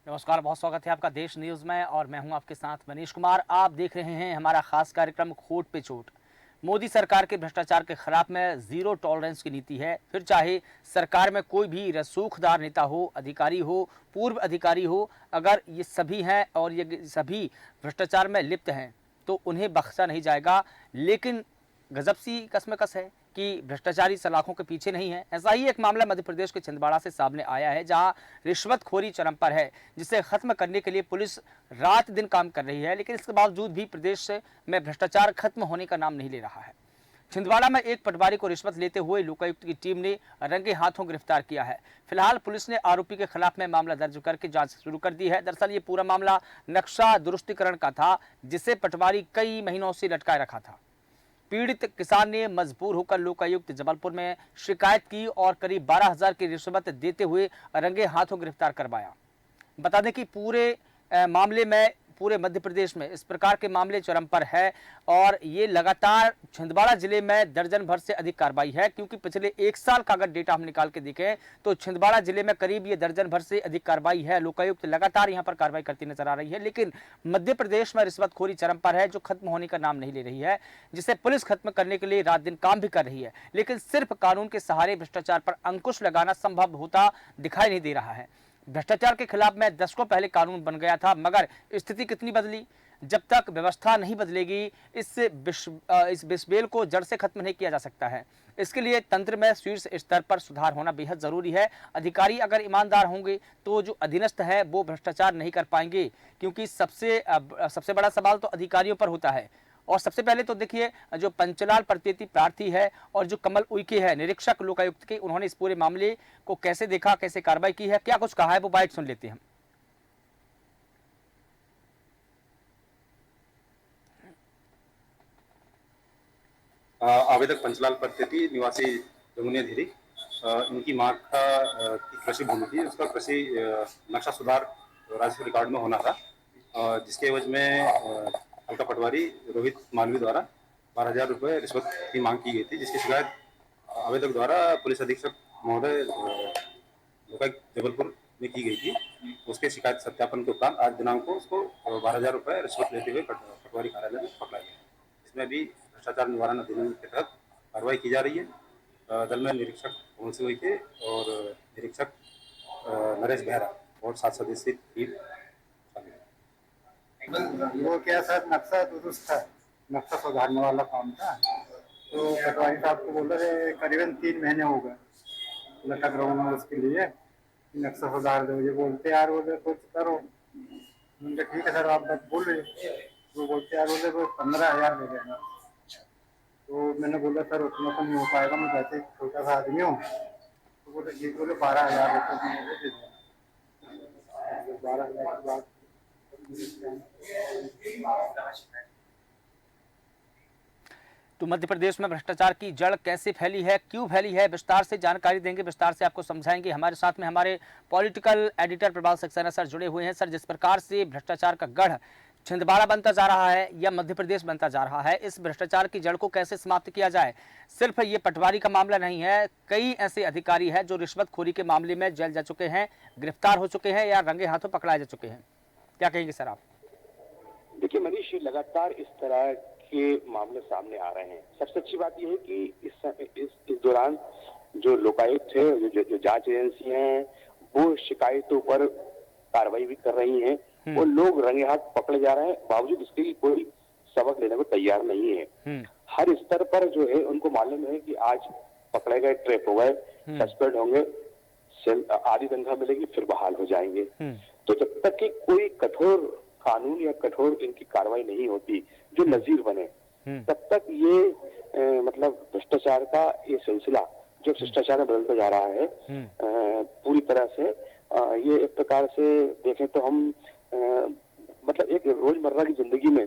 नमस्कार, बहुत स्वागत है आपका देश न्यूज़ में और मैं हूं आपके साथ मनीष कुमार। आप देख रहे हैं हमारा खास कार्यक्रम खोट पे चोट। मोदी सरकार के भ्रष्टाचार के खिलाफ में जीरो टॉलरेंस की नीति है। फिर चाहे सरकार में कोई भी रसूखदार नेता हो, अधिकारी हो, पूर्व अधिकारी हो, अगर ये सभी हैं और ये सभी भ्रष्टाचार में लिप्त हैं तो उन्हें बख्शा नहीं जाएगा। लेकिन गजब सी कसमकस है कि भ्रष्टाचारी सलाखों के पीछे नहीं है। ऐसा ही एक मामला मध्य प्रदेश के छिंदवाड़ा से सामने आया है, जहां रिश्वतखोरी चरम पर है, जिसे खत्म करने के लिए पुलिस रात दिन काम कर रही है, लेकिन इसके बावजूद भी प्रदेश में भ्रष्टाचार खत्म होने का नाम नहीं ले रहा है। छिंदवाड़ा में एक पटवारी को रिश्वत लेते हुए लोकायुक्त की टीम ने रंगे हाथों गिरफ्तार किया है। फिलहाल पुलिस ने आरोपी के खिलाफ में मामला दर्ज करके जांच शुरू कर दी है। दरअसल ये पूरा मामला नक्शा दुरुस्तीकरण का था, जिसे पटवारी कई महीनों से लटकाए रखा था। पीड़ित किसान ने मजबूर होकर लोकायुक्त जबलपुर में शिकायत की और करीब 12,000 की रिश्वत देते हुए रंगे हाथों गिरफ्तार करवाया। बता दें कि पूरे मामले में पूरे मध्य प्रदेश में इस प्रकार के मामले चरम पर है और ये लगातार छिंदवाड़ा जिले में दर्जन भर से अधिक कार्रवाई है, क्योंकि पिछले एक साल का अगर डेटा हम निकाल के देखें तो छिंदवाड़ा जिले में करीब ये दर्जन भर से अधिक कार्रवाई है। लोकायुक्त लगातार यहाँ पर कार्रवाई करती नजर आ रही है, लेकिन मध्य प्रदेश में रिश्वतखोरी चरम पर है, जो खत्म होने का नाम नहीं ले रही है, जिसे पुलिस खत्म करने के लिए रात दिन काम भी कर रही है। लेकिन सिर्फ कानून के सहारे भ्रष्टाचार पर अंकुश लगाना संभव होता दिखाई नहीं दे रहा है। भ्रष्टाचार के खिलाफ में दशकों पहले कानून बन गया था, मगर स्थिति कितनी बदली। जब तक व्यवस्था नहीं बदलेगी, इस बिस्बेल को जड़ से खत्म नहीं किया जा सकता है। इसके लिए तंत्र में शीर्ष स्तर पर सुधार होना बेहद जरूरी है। अधिकारी अगर ईमानदार होंगे तो जो अधीनस्थ है वो भ्रष्टाचार नहीं कर पाएंगे, क्योंकि सबसे बड़ा सवाल तो अधिकारियों पर होता है। और सबसे पहले तो देखिए, जो पंचलाल प्रत्येती प्रार्थी है और जो कमल उइके है निरीक्षक लोकायुक्त के, उन्होंने इस पूरे मामले को कैसे देखा, कैसे कार्रवाई की है, क्या कुछ कहा है, वो बाइट सुन लेते हैं हम। आवेदक पंचलाल प्रत्येती निवासी जमुनिया धीरी। इनकी माँ का की कृषि भूमि थी, उसका कृषि नक्शा सुधार राजस्व रिकॉर्ड में होना था, जिसके एवज में हल्का पटवारी रोहित मालवी द्वारा 12,000 रुपये रिश्वत की मांग की गई थी, जिसकी शिकायत आवेदक द्वारा पुलिस अधीक्षक महोदय लोकायुक्त जबलपुर में की गई थी। उसके शिकायत सत्यापन के उपरांत आज दिनांक को उसको 12,000 रुपये रिश्वत लेते हुए पटवारी कार्यालय में पकड़ा गया। इसमें भी भ्रष्टाचार निवारण अधिनियम के तहत कार्रवाई की जा रही है। दल में निरीक्षक कमल सिंह उइके और निरीक्षक नरेश बेहरा और 7 सदस्यीय टीम शामिल है। वो क्या सर, नक्शा दुरुस्त था, नक्शा सुधारने वाला काम था। तो पटवारी साहब को बोल रहे करीबन 3 महीने हो गए लटक रहा हूँ उसके लिए, नक्शा सुधार दो। ये बोलते यार बोले कुछ करो। मैंने ठीक है सर, आप बस बोल रहे। वो बोलते यार बोले वो 15,000 दे देना। तो मैंने बोला सर उतना तो नहीं हो पाएगा, मैं वैसे ही छोटा सा आदमी हूँ। तो बोले ठीक, बोले 12,000 रुपये मुझे दे देना। 12,000 के बाद तो मध्य प्रदेश में भ्रष्टाचार की जड़ कैसे फैली है, क्यों फैली है, विस्तार से जानकारी देंगे, विस्तार से आपको समझाएंगे। हमारे साथ में हमारे पॉलिटिकल एडिटर प्रभाल सक्सेना सर जुड़े हुए हैं। सर, जिस प्रकार से भ्रष्टाचार का गढ़ छिंदवाड़ा बनता जा रहा है या मध्य प्रदेश बनता जा रहा है, इस भ्रष्टाचार की जड़ को कैसे समाप्त किया जाए। सिर्फ ये पटवारी का मामला नहीं है, कई ऐसे अधिकारी हैं जो रिश्वतखोरी के मामले में जेल जा चुके हैं, गिरफ्तार हो चुके हैं या रंगे हाथों पकड़ाए जा चुके हैं। क्या कहेंगे सर आप? देखिए मनीष, लगातार इस तरह के मामले सामने आ रहे हैं। सबसे अच्छी बात यह है कि इस दौरान जो लोकायुक्त है, जो जांच एजेंसी हैं, वो शिकायतों पर कार्रवाई भी कर रही हैं और लोग रंगे हाथ पकड़े जा रहे हैं, बावजूद इसके कि कोई सबक लेने को तैयार नहीं है। हर स्तर पर जो है उनको मालूम है कि आज पकड़े गए, ट्रैप हो गए, सस्पेंड होंगे, आधी तनख्वाह मिलेगी, फिर बहाल हो जाएंगे। तो जब तक कि कोई कठोर कानून या कठोर इनकी कार्रवाई नहीं होती जो नजीर बने, तब तक ये मतलब भ्रष्टाचार का ये सिलसिला जो भ्रष्टाचार में बदलता जा रहा है, पूरी तरह से ये एक प्रकार से देखें तो हम मतलब एक रोजमर्रा की जिंदगी में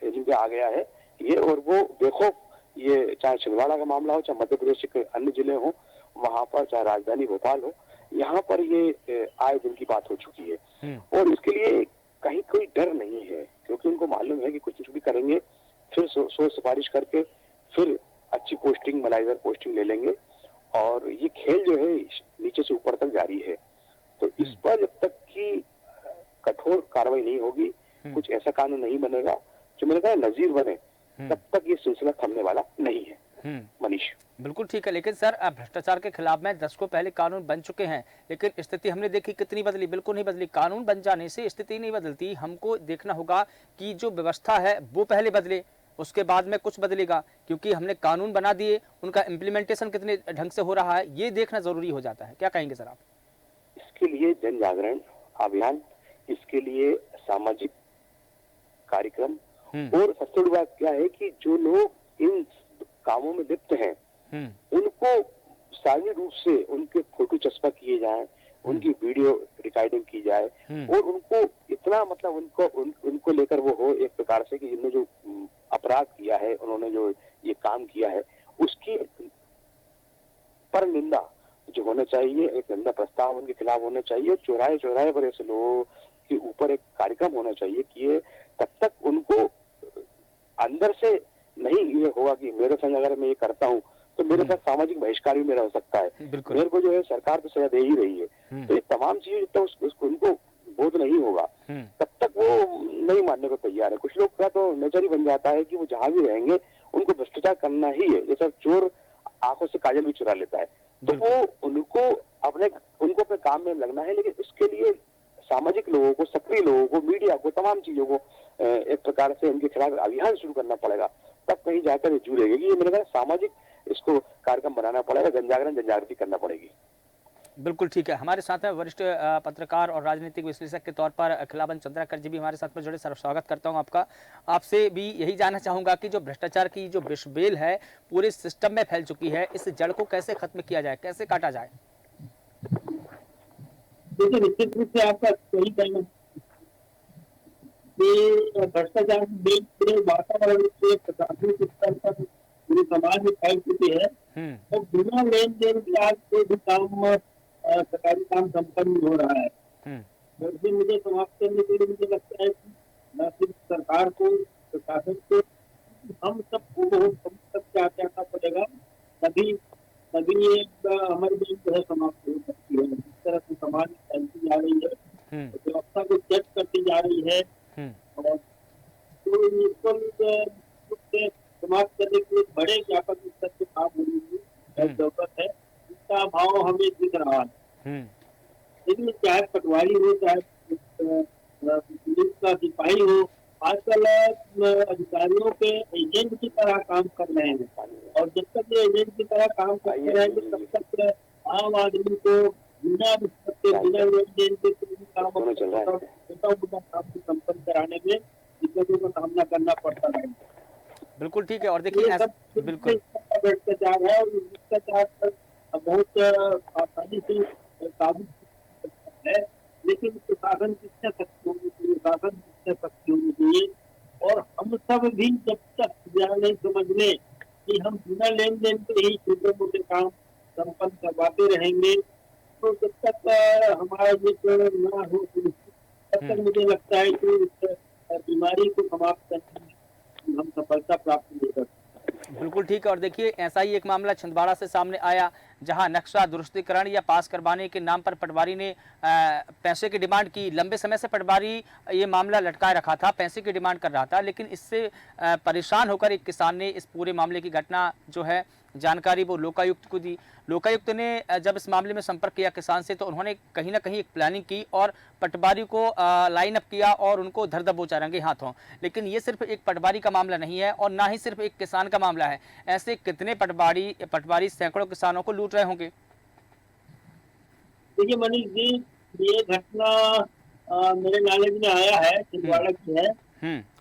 जिनके आ गया है ये, और वो बेखौफ, ये चाहे छिंदवाड़ा का मामला हो, चाहे मध्य प्रदेश के अन्य जिले हो, वहां पर चाहे राजधानी भोपाल हो, यहाँ पर ये आए दिन की बात हो चुकी है। और इसके लिए कहीं कोई डर नहीं है, क्योंकि उनको मालूम है कि कुछ भी करेंगे, फिर सोच सिफारिश करके फिर अच्छी पोस्टिंग, मलाइजर पोस्टिंग ले लेंगे, और ये खेल जो है नीचे से ऊपर तक जारी है। तो इस पर जब तक कि कठोर कार्रवाई नहीं होगी, कुछ ऐसा कानून नहीं बनेगा जो मैंने कहा नजीर बने, तब तक ये सिलसिला थमने वाला नहीं है। मनीष, बिल्कुल ठीक है। लेकिन सर भ्रष्टाचार के खिलाफ में दशकों पहले कानून बन चुके हैं, लेकिन स्थिति हमने देखी कितनी बदली, बिल्कुल नहीं बदली। कानून बन जाने से स्थिति नहीं बदलती, हमको देखना होगा कि जो व्यवस्था है वो पहले बदले, उसके बाद में कुछ बदलेगा। क्योंकि हमने कानून बना दिए, उनका इम्प्लीमेंटेशन कितने ढंग से हो रहा है ये देखना जरूरी हो जाता है। क्या कहेंगे सर आप? इसके लिए जन जागरण अभियान, इसके लिए सामाजिक कार्यक्रम, और सबसे बड़ी बात क्या है कि जो लोग इन कामों में लिप्त हैं उनको सार्वजनिक रूप से उनके फोटो चस्पा किए जाए, उनकी वीडियो रिकॉर्डिंग की जाए, और उनको इतना मतलब उनको लेकर वो हो एक प्रकार से कि जिन्होंने जो अपराध किया है, उन्होंने जो ये काम किया है, उसकी पर निंदा जो होना चाहिए, एक निंदा प्रस्ताव उनके खिलाफ होना चाहिए। चौराहे चौराहे पर ऐसे लोगों के ऊपर एक कार्यक्रम होना चाहिए कि ये तब तक उनको अंदर से नहीं ये होगा कि मेरे संग अगर मैं ये करता हूँ तो मेरे साथ सामाजिक बहिष्कार भी मेरा हो सकता है, मेरे को जो है सरकार तो सजा दे ही रही है। तो ये तमाम चीजें तो उनको बोध नहीं होगा तब तक वो नहीं मानने को तैयार है। कुछ लोग का तो नेचर ही बन जाता है कि वो जहां भी रहेंगे उनको भ्रष्टाचार करना ही है, जैसा चोर आंखों से काजल भी चुरा लेता है। तो वो उनको अपने काम में लगना है, लेकिन इसके लिए सामाजिक लोगों को, सक्रिय लोगों को, मीडिया को, तमाम चीजों को एक प्रकार से उनके खिलाफ अभियान शुरू करना पड़ेगा, तब कहीं जाकर ये जुड़ेगी। ये मेरे ख्याल सामाजिक इसको कार्यक्रम बनाना पड़ेगा, जनजागृति करना पड़ेगी। बिल्कुल ठीक है। हमारे साथ में वरिष्ठ पत्रकार और राजनीतिक विश्लेषक के तौर पर खिलावन चंद्राकर जी भी हमारे साथ में जुड़े। सर स्वागत करता हूं आपका। आपसे भी यही जानना चाहूंगा कि जो भ्रष्टाचार की जो विषबेल है पूरे सिस्टम में फैल चुकी है, इस जड़ को कैसे खत्म किया जाए, कैसे काटा जाए? देखिए, निश्चित रूप से आपका सही कहना कि भ्रष्टाचार की पूरे वातावरण से प्रशासनिक स्तर पर पूरे समाज में फैल चुकी है और बिना लेन देन के आज कोई भी काम सरकारी काम संपन्न हो रहा है। तो मुझे समाप्त करने के लिए मुझे लगता है कि न सिर्फ सरकार को, प्रशासन को, हम सबको बहुत सब क्या करना पड़ेगा, तभी ये हमारी देश जो है समाप्त हो सकती है। जिस तरह से समाज फैलती जा रही है, व्यवस्था को चेक करती जा रही है, और तो इसको समाप्त करने के लिए बड़े व्यापक स्तर से काम होने की जरूरत है, इसका अभाव हमें दिख रहा है। लेकिन चाहे पटवारी हो, चाहे पुलिस का सिपाही हो, आजकल अधिकारियों के एजेंट की तरह काम कर रहे हैं, और जब तक ये एजेंट की तरह काम करते रहेंगे तब तक आम आदमी को बिना रिश्वत के, बिना लेन देन के छोटा मोटा काम संपन्न कराने में दिक्कतों का सामना करना पड़ता है। बिल्कुल ठीक है। और देखिए बिल्कुल भ्रष्टाचार है, और भ्रष्टाचार पर बहुत आसानी से काबू है, लेकिन प्रशासन कितना सख्त होनी चाहिए, शासन कितना सख्त होनी चाहिए, और हम सब भी जब तक नहीं समझ लें कि हम बिना लेन देन के ही छोटे मोटे काम संपन्न करवाते रहेंगे, तो जब तक हमारा ये ना हो तब तक मुझे लगता है कि इस बीमारी को समाप्त करने में हम सफलता प्राप्त नहीं कर सकते। बिल्कुल ठीक है। और देखिए ऐसा ही एक मामला छिंदवाड़ा से सामने आया, जहां नक्शा दुरुस्तीकरण या पास करवाने के नाम पर पटवारी ने पैसे की डिमांड की। लंबे समय से पटवारी ये मामला लटकाए रखा था, पैसे की डिमांड कर रहा था, लेकिन इससे परेशान होकर एक किसान ने इस पूरे मामले की घटना जो है जानकारी वो लोकायुक्त को दी। लोकायुक्त ने जब इस मामले में संपर्क किया किसान से, तो उन्होंने कहीं ना कहीं एक प्लानिंग की और पटवारी को लाइन अप किया और उनको धर दबोचा रंगे हाथों। लेकिन ये सिर्फ एक पटवारी का मामला नहीं है और ना ही सिर्फ एक किसान का मामला है, ऐसे कितने पटवारी सैकड़ों किसानों को लूट रहे होंगे। देखिए मनीष जी, ये घटना मेरे नॉलेज में आया है, छिंदवाड़ा की है,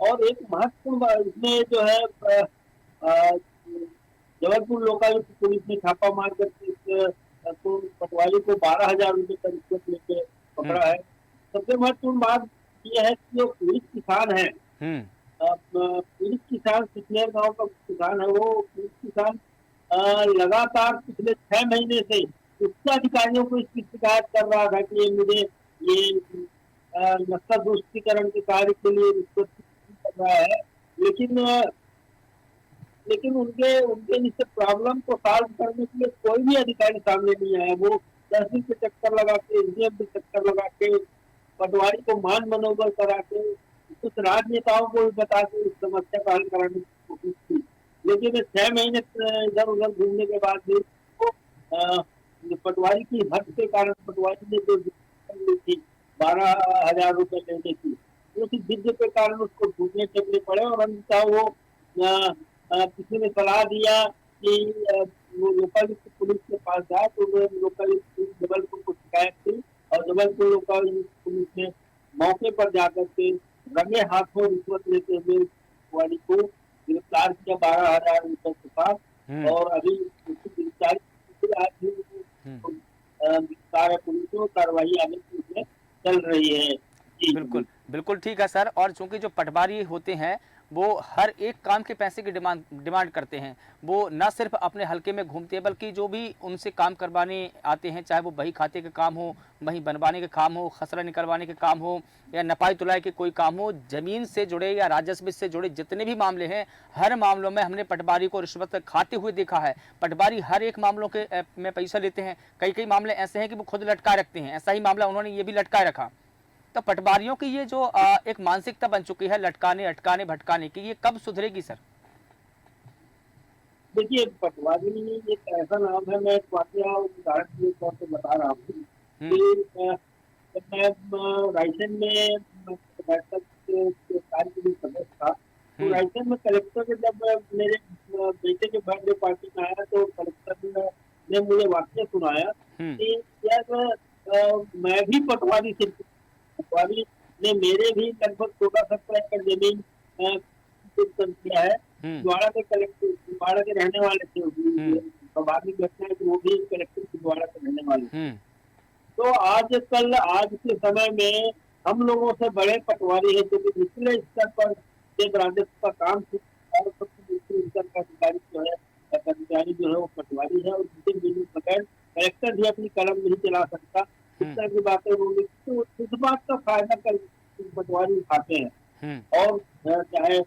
और एक महत्वपूर्ण इसमें जो है जबलपुर लोकायुक्त पुलिस ने छापा मार कर तो पटवारी को 12,000 रुपए का रिश्वत लेके पकड़ा है। सबसे महत्वपूर्ण बात यह है कि जो पीड़ित किसान है, पीड़ित किसान पिछले गांव का किसान है, वो पीड़ित किसान लगातार पिछले 6 महीने से उच्च अधिकारियों को इसकी शिकायत कर रहा था कि मुझे ये नक्शा दुरुस्तीकरण के कार्य के लिए रिश्वत कर रहा है, लेकिन उनके इस प्रॉब्लम को सॉल्व करने के लिए कोई भी अधिकारी सामने नहीं आया। वो तहसील के चक्कर लगा के, एसडीएम के चक्कर लगा के, पटवारी को मान मनोबल करा के कुछ राजनेताओं को भी बता के इस समस्या का हल कराने की कोशिश की, लेकिन 6 महीने इधर उधर घूमने के बाद भी वो पटवारी की हद के कारण पटवारी ने जो ली थी 12,000 रुपए लेने की, उसी जिद के कारण उसको ढूंढने चलने पड़े और अंततः वो किसी ने सलाह दिया कि वो लोकायुक्त पुलिस के पास जाए, तो वो लोकायुक्त पुलिस जबलपुर को शिकायत की और जबलपुर लोकायुक्त पुलिस ने मौके पर जाकर के रंगे हाथों रिश्वत लेते हुए पटवारी को गिरफ्तार किया 12,000 रुपए के साथ। और अभी उसकी गिरफ्तारी आज भी गिरफ्तार है पुलिस में, कार्रवाई आगे की चल रही है। बिल्कुल बिल्कुल ठीक है सर। और चूंकि जो पटवारी होते हैं वो हर एक काम के पैसे की डिमांड करते हैं, वो न सिर्फ अपने हलके में घूमते हैं बल्कि जो भी उनसे काम करवाने आते हैं, चाहे वो बही खाते के काम हो, बही बनवाने के काम हो, खसरा निकलवाने के काम हो या नपाई तुलाई के कोई काम हो, जमीन से जुड़े या राजस्व से जुड़े जितने भी मामले हैं, हर मामलों में हमने पटवारी को रिश्वत खाते हुए देखा है। पटवारी हर एक मामलों के में पैसा लेते हैं। कई मामले ऐसे हैं कि वो खुद लटकाए रखते हैं। ऐसा ही मामला उन्होंने ये भी लटकाए रखा। तो पटवारियों की ये जो एक मानसिकता बन चुकी है लटकाने अटकाने भटकाने की, ये कब सुधरेगी सर? देखिए, पटवारी एक ऐसा नाम है, मैं एक वाकया उदाहरण के तौर पर बता रहा हूँ कि जब मैं रायसेन में बैठक के कार्य के लिए सदस्य था, तो रायसेन में कलेक्टर के जब मेरे बेटे के बर्थडे पार्टी में आया तो कलेक्टर ने मुझे वाकया सुनाया कि यार मैं भी पटवारी ने मेरे भी लगभग 16-17 एकड़ जमीन किया है। छिंदवाड़ा के कलेक्टर छिंदवाड़ा के रहने वाले थे, स्वाभाविक घटना है कि वो भी कलेक्टर छिंदवाड़ा के रहने वाले। तो आज के समय में हम लोगों से बड़े पटवारी है जो कि निचले स्तर पर राजस्व का काम और सबसे निचले स्तर का अधिकारी जो है कर्मचारी जो है वो पटवारी है, और जिसके बिना बगैर कलेक्टर भी अपनी कलम नहीं चला सकता। इस तरह की बातें होंगी तो इस बात का फायदा कर पटवारी उठाते हैं। और चाहे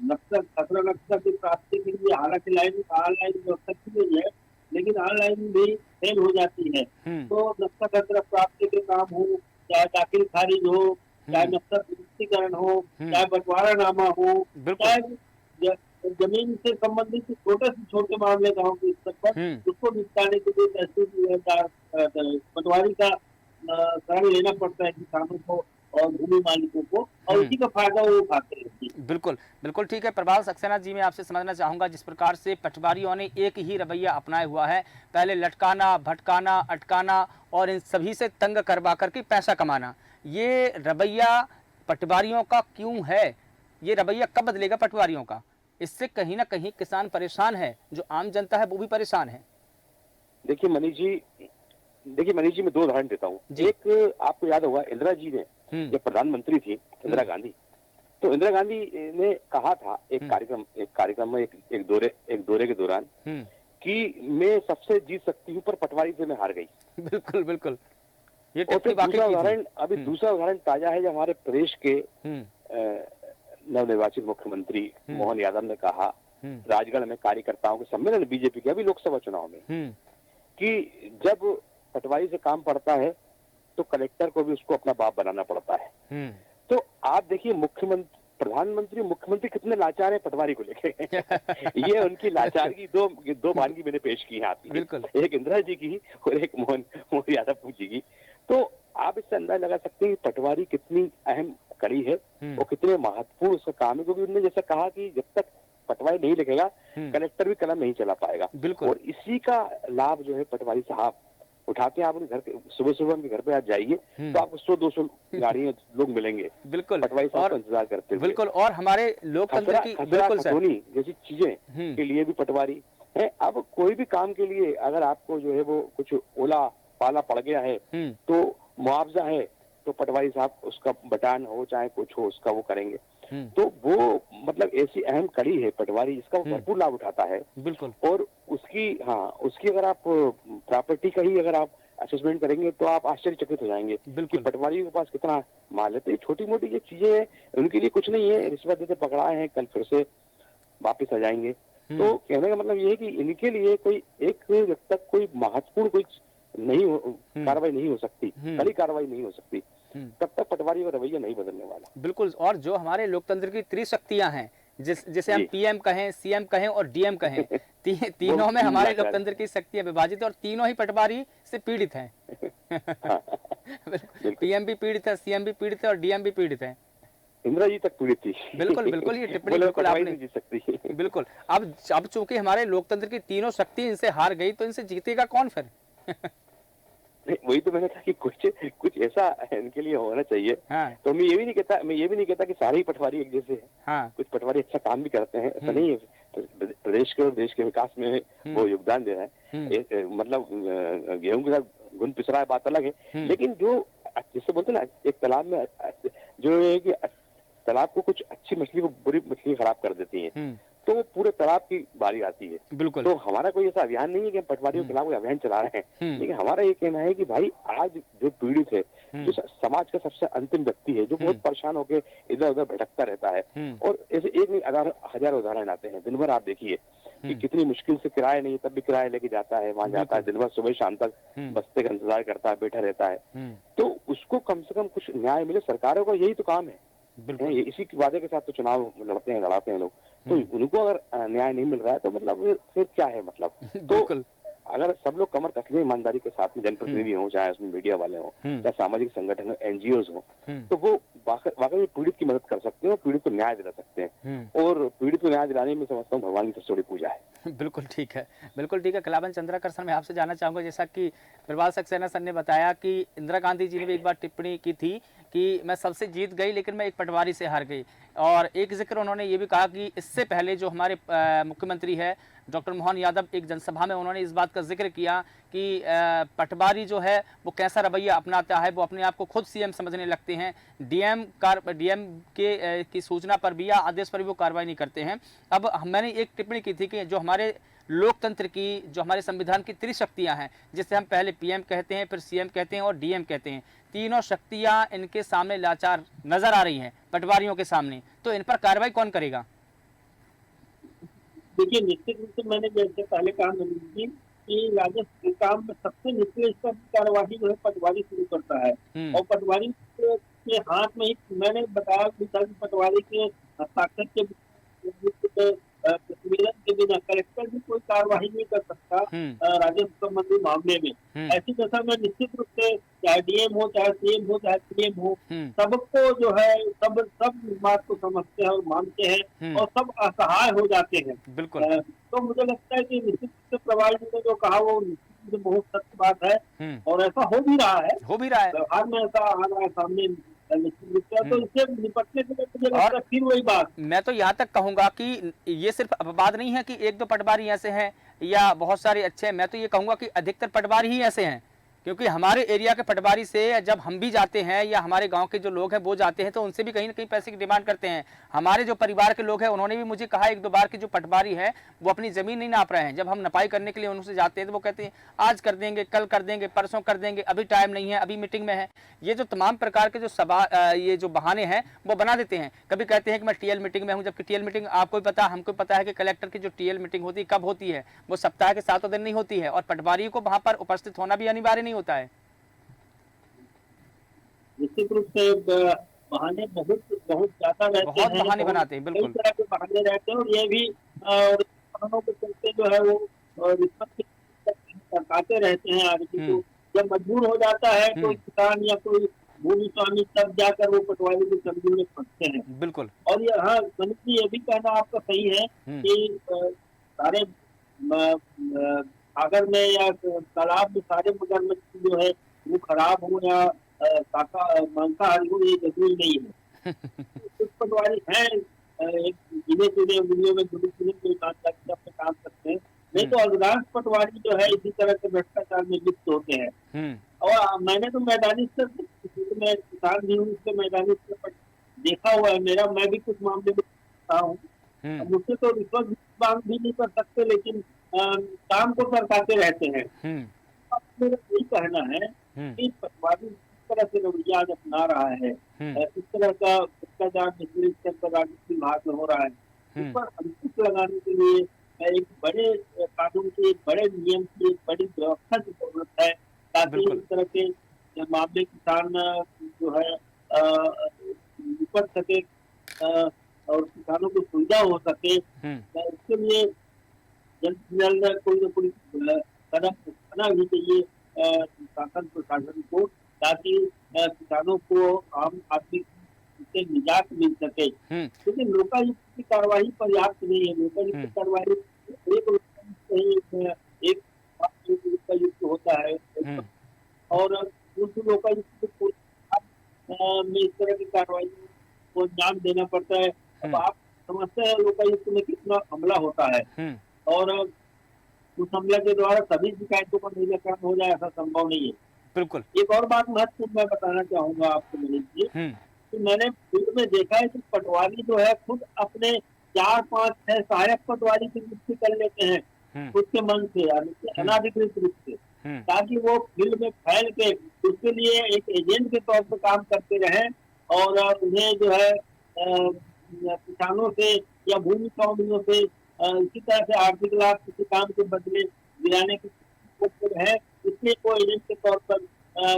नक्सल खतरा नक्सल की प्राप्ति के लिए हालांकि ऑनलाइन व्यवस्था की गई है, लेकिन ऑनलाइन भी फेल हो जाती है। तो नक्सल खतरा प्राप्ति के काम हो, चाहे दाखिल खारिज हो, चाहे नक्सल नियुक्तिकरण हो, चाहे बंटवारानामा हो, चाहे जमीन से संबंधित छोटे से छोटे मामले गाँव के स्तर पर उसको निपटाने के लिए तहसील पटवारी का शरण लेना पड़ता है किसानों को और भूमि मालिकों को, और उसी का फायदा वो उठाते हैं। बिल्कुल बिल्कुल ठीक है। प्रभात सक्सेना जी, मैं आपसे समझना चाहूंगा जिस प्रकार से पटवारियों ने एक ही रवैया अपनाया हुआ है, पहले लटकाना भटकाना अटकाना और इन सभी से तंग करवा करके पैसा कमाना, ये रवैया पटवारियों का क्यों है? ये रवैया कब बदलेगा पटवारियों का? इससे कहीं ना कहीं किसान परेशान है, जो आम जनता है वो भी परेशान है। देखिए मनीष जी मैं 2 उदाहरण देता हूँ। एक आपको याद होगा, इंदिरा जी ने जब प्रधानमंत्री थी इंदिरा गांधी, तो इंदिरा गांधी ने कहा था एक कार्यक्रम में एक दौरे के दौरान कि मैं सबसे जीत सकती हूँ पर पटवारी से मैं हार गई। बिल्कुल बिल्कुल। ये दूसरा उदाहरण ताजा है जब हमारे प्रदेश के नवनिर्वाचित मुख्यमंत्री मोहन यादव ने कहा राजगढ़ में कार्यकर्ताओं के सम्मेलन बीजेपी के अभी लोकसभा चुनाव में कि जब पटवारी से काम पड़ता है तो कलेक्टर को भी उसको अपना बाप बनाना पड़ता है। तो आप देखिए प्रधानमंत्री मुख्यमंत्री कितने लाचार है पटवारी को लेके। ये उनकी लाचारगी दो भानगी मैंने पेश की है आपकी, एक इंदिरा जी की और एक मोहन यादव जी की। तो आप इससे अंदाजा लगा सकते हैं कि पटवारी कितनी अहम कड़ी है और कितने महत्वपूर्ण उसका काम है, क्योंकि उन्होंने जैसा कहा कि जब तक पटवारी नहीं लिखेगा कलेक्टर भी कलम नहीं चला पाएगा। और इसी का लाभ जो है पटवारी साहब उठाते हैं। आप उनके घर के सुबह उनके घर पे आप जाइए तो आपको 100-200 गाड़ियां लोग मिलेंगे बिल्कुल पटवारी साहब का इंतजार करते हुए। बिल्कुल। और हमारे लोकतंत्र की खतौनी जैसी चीजें के लिए भी पटवारी है। अब कोई भी काम के लिए अगर आपको जो है वो कुछ ओला पाला पड़ गया है तो मुआवजा है तो पटवारी साहब उसका बटान हो चाहे कुछ हो उसका वो करेंगे। तो वो मतलब ऐसी अहम कड़ी है पटवारी, इसका वो भरपूर लाभ उठाता है। बिल्कुल। और उसकी अगर आप प्रॉपर्टी का ही अगर आप असेसमेंट करेंगे तो आप आश्चर्यचकित हो जाएंगे कि पटवारी के पास कितना माल है। तो ये छोटी मोटी ये चीजें हैं, उनके लिए कुछ नहीं है, रिश्वत देते पकड़ाए हैं, कल फिर से वापिस आ जाएंगे। तो कहने का मतलब ये है कि इनके लिए कोई एक जब तक कोई महत्वपूर्ण कोई कार्रवाई नहीं हो सकती, कड़ी कार्रवाई नहीं हो सकती, तब तक पटवारी का रवैया नहीं बदलने वाला। बिल्कुल। और जो हमारे लोकतंत्र की त्रिशक्तियां हैं, जिसे हम जी। पीएम कहें, सीएम कहें और डीएम कहें, तीनों में तीन हमारे लाचार लोकतंत्र की शक्तियां विभाजित है और तीनों ही पटवारी से पीड़ित हैं। हाँ, बिल्कुल। पीएम भी पीड़ित है, सीएम भी पीड़ित है और डीएम भी पीड़ित है। इंदिरा जी तक पीड़ित थी। बिल्कुल बिल्कुल, ये टिप्पणी बोले बिल्कुल पटवारी आपने, नहीं जीत सकती। बिल्कुल। अब चूंकि हमारे लोकतंत्र की तीनों शक्ति इनसे हार गई, तो इनसे जीतेगा कौन फिर? नहीं, वही तो मैंने कहा कि कुछ ऐसा इनके लिए होना चाहिए। हाँ तो मैं ये भी नहीं कहता कि सारे ही पटवारी एक जैसे हैं। हाँ। कुछ पटवारी अच्छा काम भी करते हैं, ऐसा नहीं है। प्रदेश के और देश के विकास में वो योगदान दे रहा है। मतलब गेहूं के साथ घुन पिस रहा है, बात अलग है। लेकिन जो जिससे बोलते हैं ना, एक तालाब में जो है कि तालाब को कुछ अच्छी मछली को बुरी मछली खराब कर देती है, तो वो पूरे तालाब की बारी आती है। बिल्कुल। तो हमारा कोई ऐसा अभियान नहीं है कि हम पटवारियों के खिलाफ कोई अभियान चला रहे हैं, लेकिन हमारा ये कहना है कि भाई आज जो पीड़ित है, जो समाज का सबसे अंतिम व्यक्ति है, जो बहुत परेशान होकर इधर उधर भटकता रहता है, और ऐसे एक नहीं हजारों उदाहरण आते हैं। दिन भर आप देखिए कि कितनी मुश्किल से किराया नहीं, तब भी किराया लेके जाता है, वहां जाता है, दिन भर सुबह शाम तक बस्ते का इंतजार करता है, बैठा रहता है। तो उसको कम से कम कुछ न्याय मिले। सरकारों का यही तो काम है। इसी के वादे के साथ तो चुनाव लड़ाते हैं लोग। तो उनको अगर न्याय नहीं मिल रहा है तो मतलब फिर क्या है मतलब? तो अगर सब लोग कमर कस लें ईमानदारी के साथ में, जनप्रतिनिधि हो, चाहे उसमें मीडिया वाले हो, चाहे सामाजिक संगठन हो, एनजीओ हो, तो वो वाकई पीड़ित की मदद कर सकते हैं, पीड़ित को न्याय दिला सकते हैं। और पीड़ित को न्याय दिलाने में समझता हूँ भगवान की सबसे बड़ी पूजा है। बिल्कुल ठीक है, बिल्कुल ठीक है। कलाबंद चंद्राकर सर, मैं आपसे जानना चाहूँगा, जैसा कि प्रभात सक्सेना सर ने बताया कि इंदिरा गांधी जी ने भी एक बार टिप्पणी की थी कि मैं सबसे जीत गई लेकिन मैं एक पटवारी से हार गई। और एक जिक्र उन्होंने ये भी कहा कि इससे पहले जो हमारे मुख्यमंत्री है डॉक्टर मोहन यादव, एक जनसभा में उन्होंने इस बात का जिक्र किया कि पटवारी जो है वो कैसा रवैया अपनाता है, वो अपने आप को खुद सीएम समझने लगते हैं, डीएम की सूचना पर भी या आदेश पर भी वो कार्रवाई नहीं करते हैं। अब मैंने एक टिप्पणी की थी कि जो हमारे लोकतंत्र की, जो हमारे संविधान की त्रिशक्तियां हैं, जिसे हम पहले पीएम कहते हैं, फिर सीएम कहते हैं और डीएम कहते हैं, तीनों शक्तियां इनके सामने लाचार नजर आ रही हैं पटवारियों के सामने। तो इन पर कार्रवाई कौन करेगा? देखिए, निश्चित रूप से मैंने जैसे पहले कहा कि राजस्व के काम में सबसे निचले स्तर की कार्यवाही जो है पटवारी शुरू करता है। और पटवारी के हाथ में ही मैंने बताया कि पटवारी के हस्ताक्षर के प्रतिवेदन के बिना कलेक्टर भी कोई कार्यवाही नहीं कर सकता राजस्व संबंधी मामले में। ऐसी दशा में निश्चित रूप से चाहे डीएम हो, चाहे सीएम हो, चाहे पीएम हो, सबको जो है सब इस बात को समझते हैं और मानते हैं और सब असहाय हो जाते हैं। बिल्कुल। तो मुझे लगता है कि निश्चित रूप से प्रभारी जी ने जो कहा वो निश्चित रूप से बहुत सत्य बात है और ऐसा हो भी रहा है, व्यवहार में ऐसा आ रहा है सामने। तो इससे निपटने के लिए मुझे लगता है फिर वही बात, मैं तो यहाँ तक कहूंगा कि ये सिर्फ अपवाद नहीं है कि एक दो पटवारी ऐसे हैं या बहुत सारे अच्छे हैं। मैं तो ये कहूंगा कि अधिकतर पटवारी ही ऐसे हैं, क्योंकि हमारे एरिया के पटवारी से जब हम भी जाते हैं या हमारे गांव के जो लोग हैं वो जाते हैं तो उनसे भी कहीं ना कहीं पैसे की डिमांड करते हैं। हमारे जो परिवार के लोग हैं उन्होंने भी मुझे कहा एक दो बार कि जो पटवारी है वो अपनी ज़मीन नहीं नाप रहे हैं। जब हम नपाई करने के लिए उनसे जाते हैं तो वो कहते हैं आज कर देंगे, कल कर देंगे, परसों कर देंगे, अभी टाइम नहीं है, अभी मीटिंग में है। ये जो तमाम प्रकार के ये जो बहाने हैं वो बना देते हैं। कभी कहते हैं कि मैं टीएल मीटिंग में हूँ, जबकि टीएल मीटिंग आपको भी पता, हमको पता है कि कलेक्टर की जो टीएल मीटिंग होती है कब होती है, वो सप्ताह के 7 दिन नहीं होती है और पटवारी को वहाँ पर उपस्थित होना भी अनिवार्य नहीं होता है। निश्चित रूप से बहाने बहुत ज्यादा रहते हैं, बहुत बहाने बनाते हैं, बिल्कुल कई तरह के बहाने रहते हैं। और ये भी कानूनों के चलते जो है वो रिश्वत सरकाते रहते हैं आदमी को। जब मजबूर हो जाता है कोई किसान या कोई भूमि स्वामी तब जाकर वो पटवारी की चंगुल में फंसते हैं। बिल्कुल। और ये हाँ मनीष जी, ये भी कहना आपका सही है कि सारे सागर में या तालाब में सारे मगरमच्छ जो है वो खराब हो या मांसाहारी हो, ये जरूरी नहीं है। कुछ पटवारी हैं गिने चुने उंगलियों में ईमानदारी से अपने काम करते हैं, नहीं तो अधिकांश पटवारी जो है इसी तरह के भ्रष्टाचार में लिप्त होते हैं। और मैंने तो मैदानी स्तर पर, मैं किसान भी हूँ, इसलिए मैदानी स्तर पर देखा हुआ है मेरा, मैं भी कुछ मामले में रहा हूँ। मुझसे तो रिश्वत मांग भी नहीं कर सकते, लेकिन काम को सरकाते रहते हैं। अब मेरा यही कहना है कि पटवारी इस तरह से रवैया आज अपना रहा है, इस तरह का भ्रष्टाचार निचले स्तर पर राजस्व विभाग में हो रहा है, इस पर अंकुश लगाने के लिए एक बड़े कानून के, एक बड़े नियम की, एक बड़ी व्यवस्था की जरूरत है, ताकि इस तरह के मामले किसान जो है निपट सके और किसानों को सुविधा हो सके, इसके लिए जल्द से जल्द कोई न कोई कदम उठाना भी चाहिए शासन प्रशासन को, ताकि किसानों को, आम आदमी से निजात मिल सके। लेकिन लोकायुक्त की कार्रवाई पर्याप्त नहीं है। लोकायुक्त की कार्रवाई एक लोकायुक्त होता है और उस लोकायुक्त को में इस तरह की कार्रवाई को अंजाम देना पड़ता है। अब आप समझते हैं लोकायुक्त में कितना हमला होता है और उस हमले के द्वारा सभी शिकायतों का निराकरण हो जाए, ऐसा संभव नहीं है। बिल्कुल। एक और बात महत्वपूर्ण मैं बताना चाहूंगा आपको मनीष जी, कि मैंने फील्ड में देखा है कि पटवारी जो है खुद अपने 4, 5, 6 सहायक पटवारी की नियुक्ति कर लेते हैं खुद के मन से, यानी अनाधिकृत रूप से, ताकि वो फील्ड में फैल के उसके लिए एक एजेंट के तौर पर काम करते रहे और उन्हें जो है किसानों से या भूमि स्वामियों से इसी तरह से आर्थिक लाभ किसी काम के बदले दिलाने की कोशिश है। इसलिए वो एजेंट के तौर पर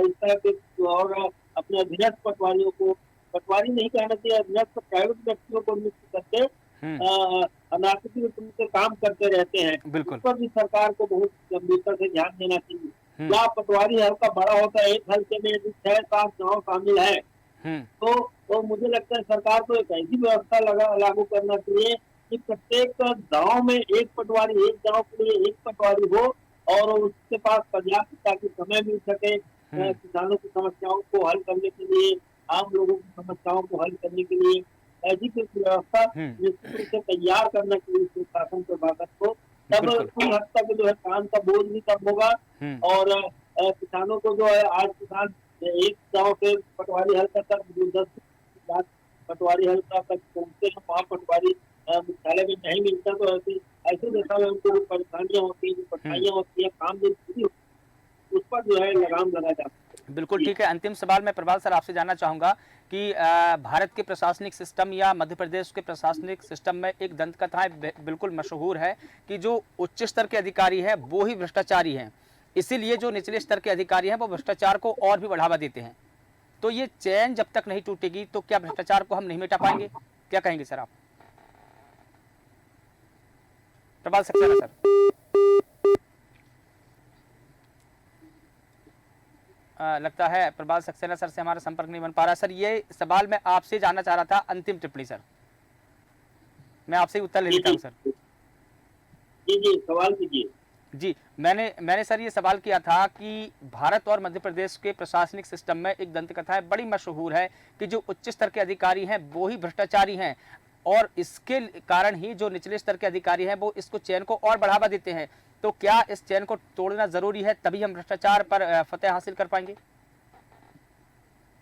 इस तरह के और अपने अधीनस्थ पटवारियों को, पटवारी नहीं कहना चाहिए, अधीनस्थ प्राइवेट व्यक्तियों को नियुक्त करके अनाधिकृत रूप से काम करते रहते हैं। बिल्कुल। उस पर भी सरकार को बहुत गंभीरता से ध्यान देना चाहिए। या पटवारी हल्का बड़ा होता है, एक हल्के में यदि 6, 7 गाँव शामिल है तो मुझे लगता है सरकार को एक ऐसी व्यवस्था लागू करना चाहिए कि प्रत्येक गांव में एक पटवारी, एक गांव के लिए एक पटवारी हो और उसके पास पर्याप्त ताकि समय मिल सके किसानों की समस्याओं को हल करने के लिए, आम लोगों की समस्याओं को हल करने के लिए ऐसी कुछ व्यवस्था निश्चित रूप से तैयार करना चाहिए शासन प्रशासन को। तब कुछ हद तक जो है काम का बोझ भी कम होगा और किसानों को जो है, आज किसान एक गांव से पटवारी हल्का तक 10 पटवारी हल्का तक पहुंचते हैं, वहाँ पटवारी मुख्यालय में नहीं मिलता, तो ऐसे दशा में उनको परेशानियां होती हैं, कठिनाइयां होती है, काम जो पूरी उस पर जो है लगाम लगा जाता है। बिल्कुल ठीक है। अंतिम सवाल मैं प्रभाल सर आपसे जानना चाहूंगा कि भारत के प्रशासनिक सिस्टम या मध्य प्रदेश के प्रशासनिक सिस्टम में एक दंतकथा बिल्कुल मशहूर है कि जो उच्च स्तर के अधिकारी हैं वो ही भ्रष्टाचारी हैं, इसीलिए जो निचले स्तर के अधिकारी हैं वो भ्रष्टाचार को और भी बढ़ावा देते हैं। तो ये चैन जब तक नहीं टूटेगी तो क्या भ्रष्टाचार को हम नहीं मिटा पाएंगे? क्या कहेंगे सर आप? प्रभाल सक्सेना सर। लगता है प्रभाल सक्सेना सर से हमारा संपर्क नहीं बन पा रहा। सर ये सवाल मैं आपसे जानना चाह रहा था, अंतिम टिप्पणी सर, मैं आपसे ही उत्तर ले लेता हूँ सर। जी सवाल कीजिए। जी मैंने सर ये सवाल किया था कि भारत और मध्य प्रदेश के प्रशासनिक सिस्टम में एक दंतकथा है, बड़ी मशहूर है कि जो उच्च स्तर के अधिकारी हैं वो ही भ्रष्टाचारी हैं और इसके कारण ही जो निचले स्तर के अधिकारी हैं वो इसको चैन को और बढ़ावा देते हैं। तो क्या इस चैन को तोड़ना जरूरी है, तभी हम भ्रष्टाचार पर फतेह हासिल कर पाएंगे?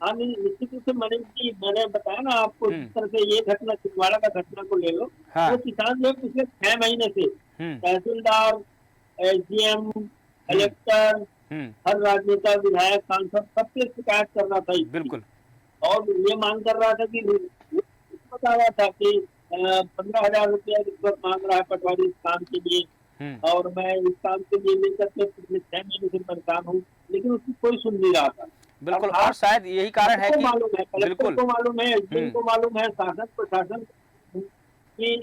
हाँ निश्चित रूप से मनीष जी, मैंने बताया ना आपको, जिस तरह से ये घटना छिंदवाड़ा का घटना को ले लो, वो किसान जो पिछले 6 महीने से तहसीलदार, एसडीएम, कलेक्टर, हर राजनेता, विधायक, सांसद सबसे शिकायत कर रहा था बिल्कुल, और ये मांग कर रहा था कि बता रहा था कि 15,000 रुपया रिश्वत मांग रहा है पटवारी इस काम के लिए और मैं इस काम के लिए लेकर के पिछले 6 महीने से परेशान हूँ, लेकिन उसकी कोई सुन नहीं रहा था। बिल्कुल, और शायद यही कारण है कि मालूम है, कलेक्टर को मालूम है, एसडीएम को मालूम है, शासन प्रशासन की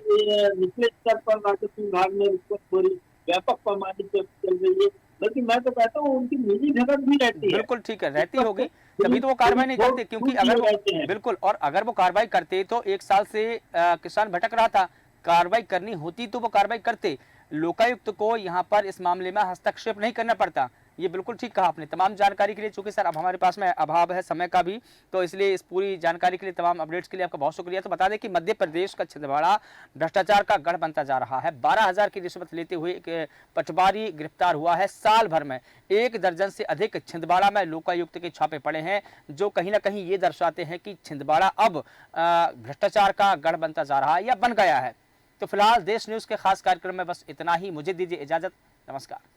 निचले स्तर पर राजस्व विभाग में रिश्वतखोरी व्यापक पैमाने पर चल रही है। बल्कि मैं तो कहता हूँ उनकी निजी झगड़ भी रहती है। बिल्कुल ठीक है, रहती होगी, तभी तो वो कार्रवाई नहीं करते, क्योंकि अगर वो बिल्कुल, और अगर वो कार्रवाई करते तो 1 साल से किसान भटक रहा था, कार्रवाई करनी होती तो वो कार्रवाई करते, लोकायुक्त को यहाँ पर इस मामले में हस्तक्षेप नहीं करना पड़ता। ये बिल्कुल ठीक कहा आपने। तमाम जानकारी के लिए, चूंकि सर अब हमारे पास में अभाव है समय का भी, तो इसलिए इस पूरी जानकारी के लिए, तमाम अपडेट्स के लिए आपका बहुत शुक्रिया। तो बता दें कि मध्य प्रदेश का छिंदवाड़ा भ्रष्टाचार का गढ़ बनता जा रहा है। 12,000 की रिश्वत लेते हुए एक पटवारी गिरफ्तार हुआ है। साल भर में 1 दर्जन से अधिक छिंदवाड़ा में लोकायुक्त के छापे पड़े हैं, जो कहीं ना कहीं ये दर्शाते हैं कि छिंदवाड़ा अब भ्रष्टाचार का गढ़ बनता जा रहा है या बन गया है। तो फिलहाल देश न्यूज़ के खास कार्यक्रम में बस इतना ही। मुझे दीजिए इजाजत, नमस्कार।